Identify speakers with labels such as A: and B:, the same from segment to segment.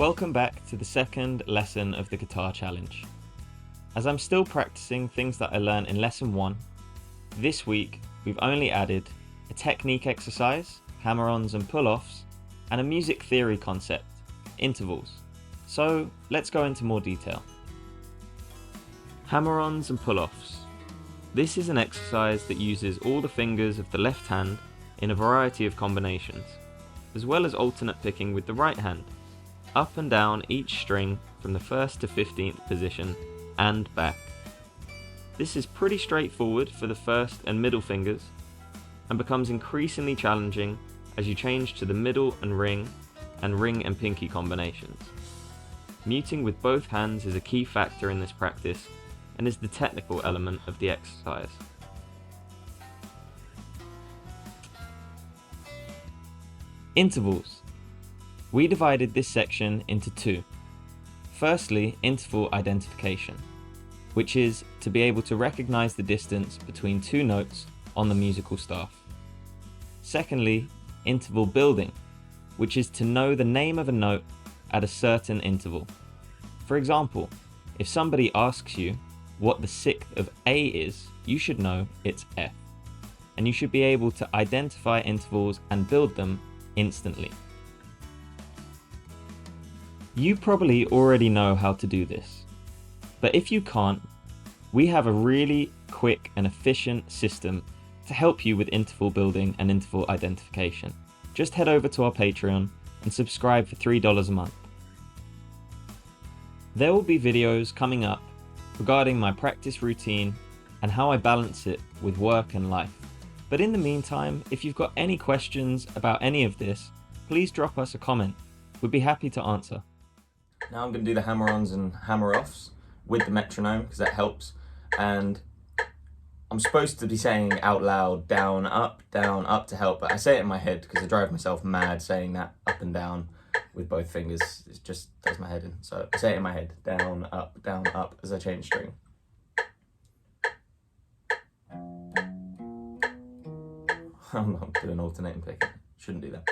A: Welcome back to the second lesson of the guitar challenge. As I'm still practicing things that I learned in lesson 1, this week we've only added a technique exercise, hammer-ons and pull-offs, and a music theory concept, intervals. So let's go into more detail. Hammer-ons and pull-offs. This is an exercise that uses all the fingers of the left hand in a variety of combinations, as well as alternate picking with the right hand, up and down each string from the 1st to 15th position and back. This is pretty straightforward for the first and middle fingers, and becomes increasingly challenging as you change to the middle and ring and pinky combinations. Muting with both hands is a key factor in this practice and is the technical element of the exercise. Intervals. We divided this section into two. Firstly, interval identification, which is to be able to recognize the distance between two notes on the musical staff. Secondly, interval building, which is to know the name of a note at a certain interval. For example, if somebody asks you what the sixth of A is, you should know it's F, and you should be able to identify intervals and build them instantly. You probably already know how to do this, but if you can't, we have a really quick and efficient system to help you with interval building and interval identification. Just head over to our Patreon and subscribe for $3 a month. There will be videos coming up regarding my practice routine and how I balance it with work and life. But in the meantime, if you've got any questions about any of this, please drop us a comment. We'd be happy to answer. Now I'm going to do the hammer-ons and hammer-offs with the metronome because that helps. And I'm supposed to be saying out loud down, up to help, but I say it in my head because I drive myself mad saying that up and down with both fingers. It just does my head in. So I say it in my head, down, up as I change string. I'm not doing alternating picking. Shouldn't do that.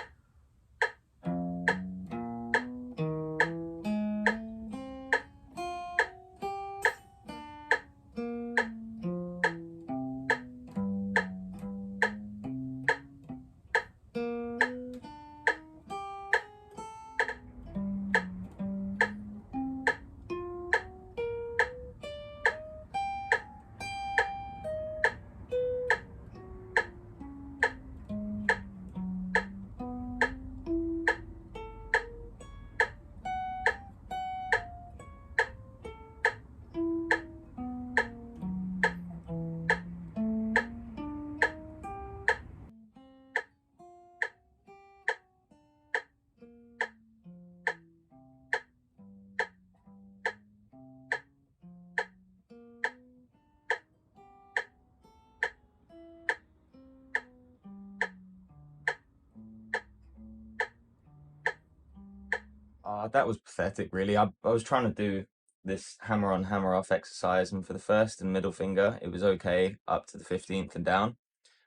A: That was pathetic, really. I was trying to do this hammer-on, hammer-off exercise, and for the first and middle finger, it was okay up to the 15th and down.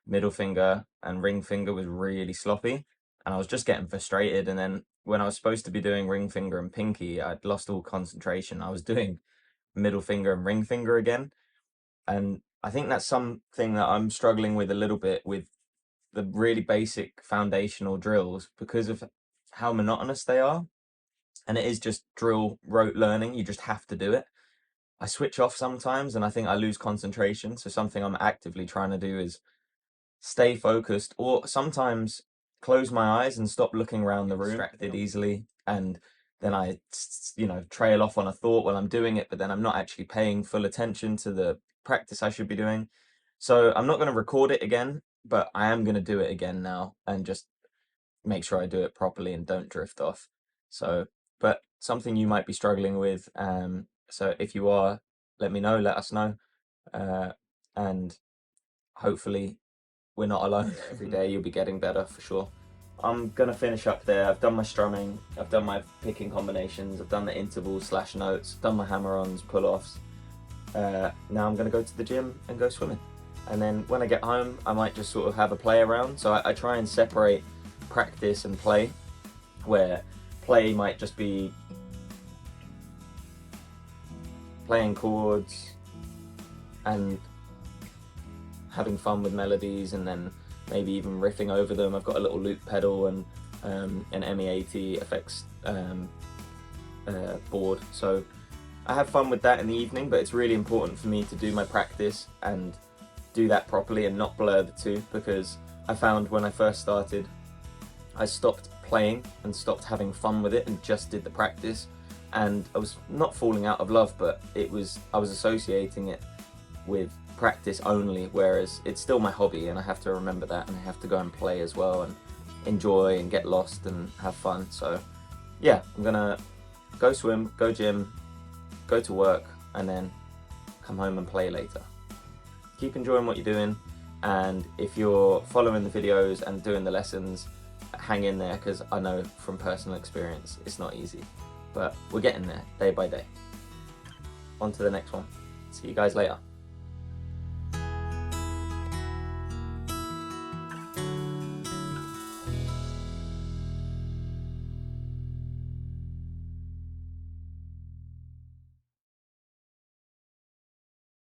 A: Middle finger and ring finger was really sloppy, and I was just getting frustrated. And then when I was supposed to be doing ring finger and pinky, I'd lost all concentration. I was doing middle finger and ring finger again, and I think that's something that I'm struggling with a little bit with the really basic foundational drills because of how monotonous they are. And it is just drill rote learning. You just have to do it. I switch off sometimes and I think I lose concentration. So something I'm actively trying to do is stay focused, or sometimes close my eyes and stop looking around the room, distracted easily. And then I, trail off on a thought while I'm doing it, but then I'm not actually paying full attention to the practice I should be doing. So I'm not going to record it again, but I am going to do it again now and just make sure I do it properly and don't drift off. So, but something you might be struggling with. So if you are, let me know, let us know. And hopefully we're not alone. Every day you'll be getting better for sure. I'm gonna finish up there. I've done my strumming, I've done my picking combinations, I've done the intervals / notes, done my hammer-ons, pull-offs. Now I'm gonna go to the gym and go swimming. And then when I get home, I might just sort of have a play around. So I try and separate practice and play, where play might just be playing chords and having fun with melodies, and then maybe even riffing over them. I've got a little loop pedal and an ME80 effects board, so I have fun with that in the evening, but it's really important for me to do my practice and do that properly and not blur the two, because I found when I first started I stopped playing and stopped having fun with it and just did the practice, and I was not falling out of love, but I was associating it with practice only, whereas it's still my hobby and I have to remember that, and I have to go and play as well and enjoy and get lost and have fun. So yeah, I'm gonna go swim, go gym, go to work, and then come home and play later. Keep enjoying what you're doing, and if you're following the videos and doing the lessons, hang in there, because I know from personal experience it's not easy, but we're getting there day by day. On to the next one. See you guys later.